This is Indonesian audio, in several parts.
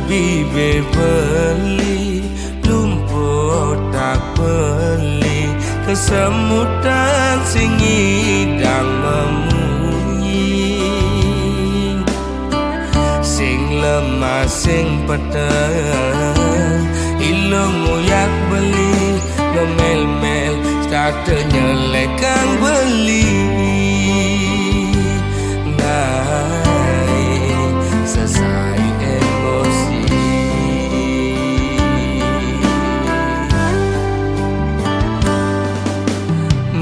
bibe beli lumpuh tak beli kesemutan sing ngidang memunyi sing lemah sing peteng ilung nguyak beli ngemel-mel starte nyelek kang beli naik selesai emosi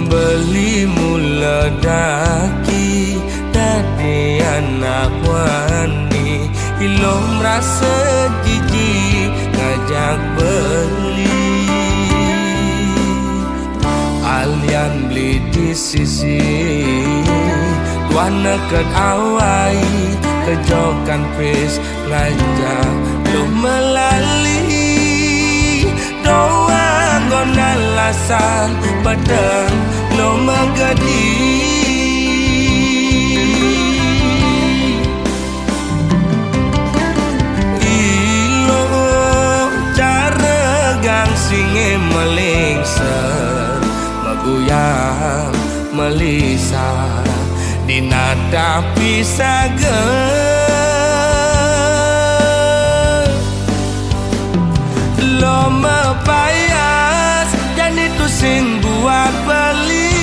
beli mula daki tadi anak wani ilom rasa jijik ngajak beli alian beli di sisi tuan ket awai kejokan pes ngajak lu melali doa ngon alasan pedang lo magadi ilo cara gang singe melingser maguyang melisa dinadapi sager lo mepayas dan itu sing buat beli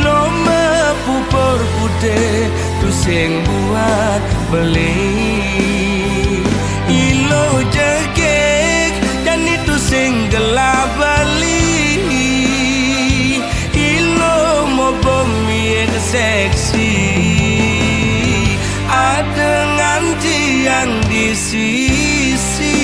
lo mepupur putih tu sing buat beli ilo jegek dan itu sing gelap beli ilo mau bumi seksi ada nganti yang di sisi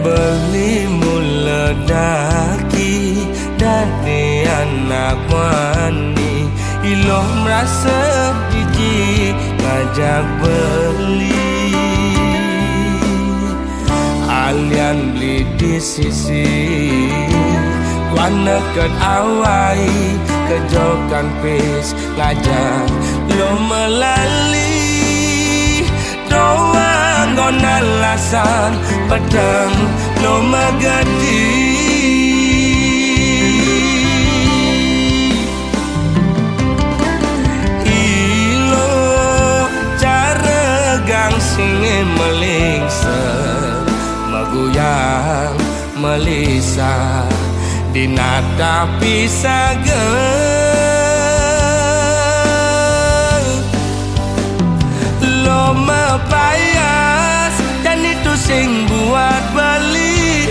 beli mula daki dari anak wani ilo merasa jijik ngajak beli alian beli di sisi tuan ket awai kejokan pes ngajak lo melali doa ngon alasan pedang lo magadi ilo cara gang singe melingser maguyang melisa dinadapi sager lo mepayas dan itu sing buat beli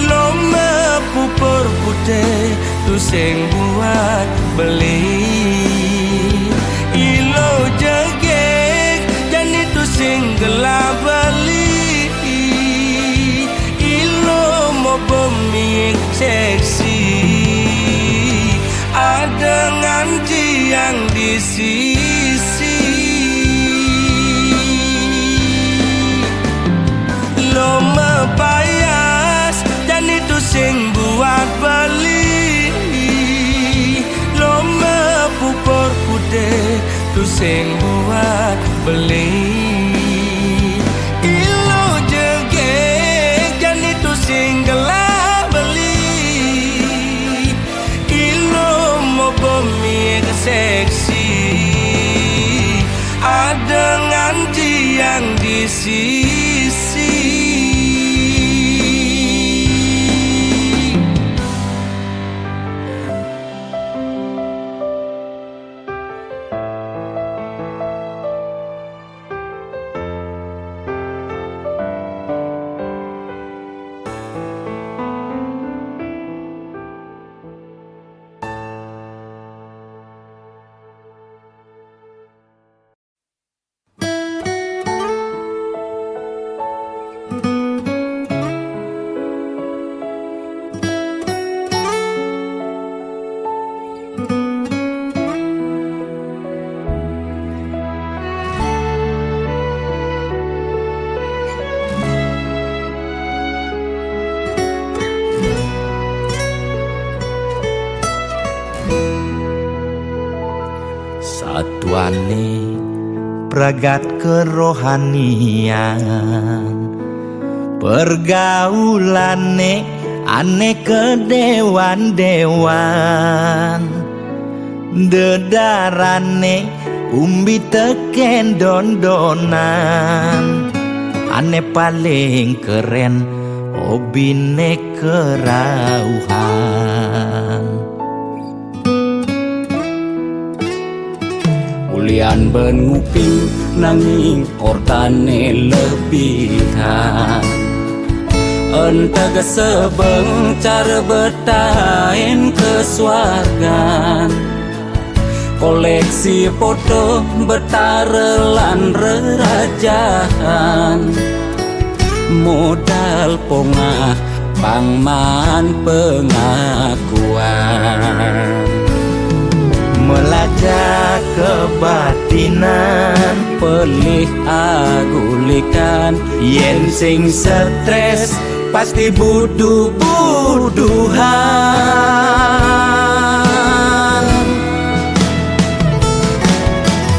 lo mepupur putih tu sing buat beli ilo jegek dan itu sing gelap beli ilo mau bumi seksi ada nganti yang di sisi lo mepayas dan itu sing buat beli lo mepupur putih tu sing buat beli ilo jegek dan itu sing gelap beli ilo mau bumi seksi ada nganti yang di sisi tuane pragat kerohanian, pergaulane aneh kedewan-dewan, dedarane umbi teken don-donan, aneh paling keren hobine kerauhan. Ulian benguping nanging ortane lebihan, entega sebeng cara betain kesuargan, koleksi foto betarelan rerajahan, modal pongah pangman pengakuan, melajak kebatinan, pelih agulikan, yen sing stres pasti buduh-buduhan.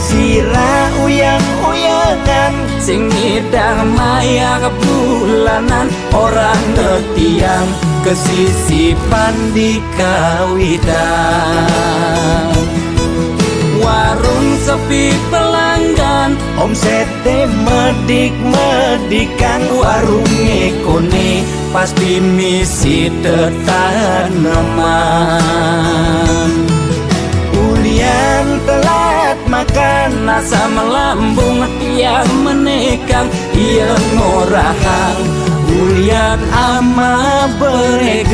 Sira uyang-uyangan sing ngidang maya kebulanan, orang ngetiang kesisipan di kawitan. Warung sepi pelanggan, omsete medik-medikan, warung ekone pasti misi tetaneman. Ulian telat makan, asa melambung tiang menekang, iya ngorahang ulian ama beregan.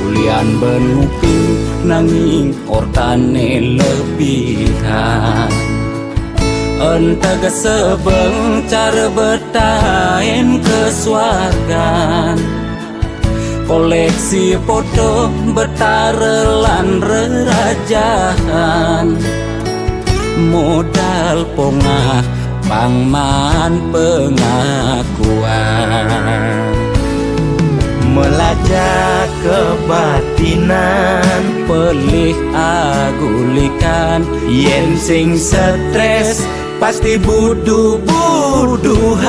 Ulian benguping nanging ortane lebihan, entega sebeng cara betain kesuargan, koleksi foto betarelan rerajahan, modal pongah pangman pengakuan, melajak kebatinan, pelih agulikan, yen sing stres pasti buduh-buduhan.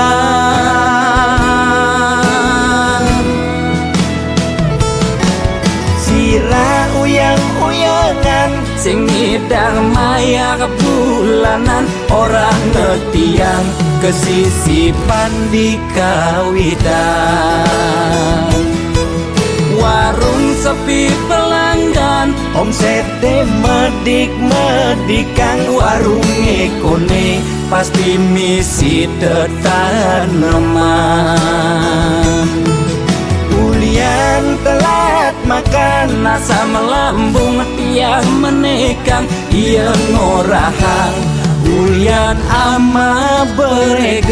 Sira uyang-uyangan sing ngidang maya kebulanan, orang ngetiang kesisipan di kawitan. Warung sepi pelanggan, omsete medik-medikan, warung ekone pasti misi tetaneman. Ulian telat makan, asa melambung tiang menekang, iya ngorahang ulian ama beregan.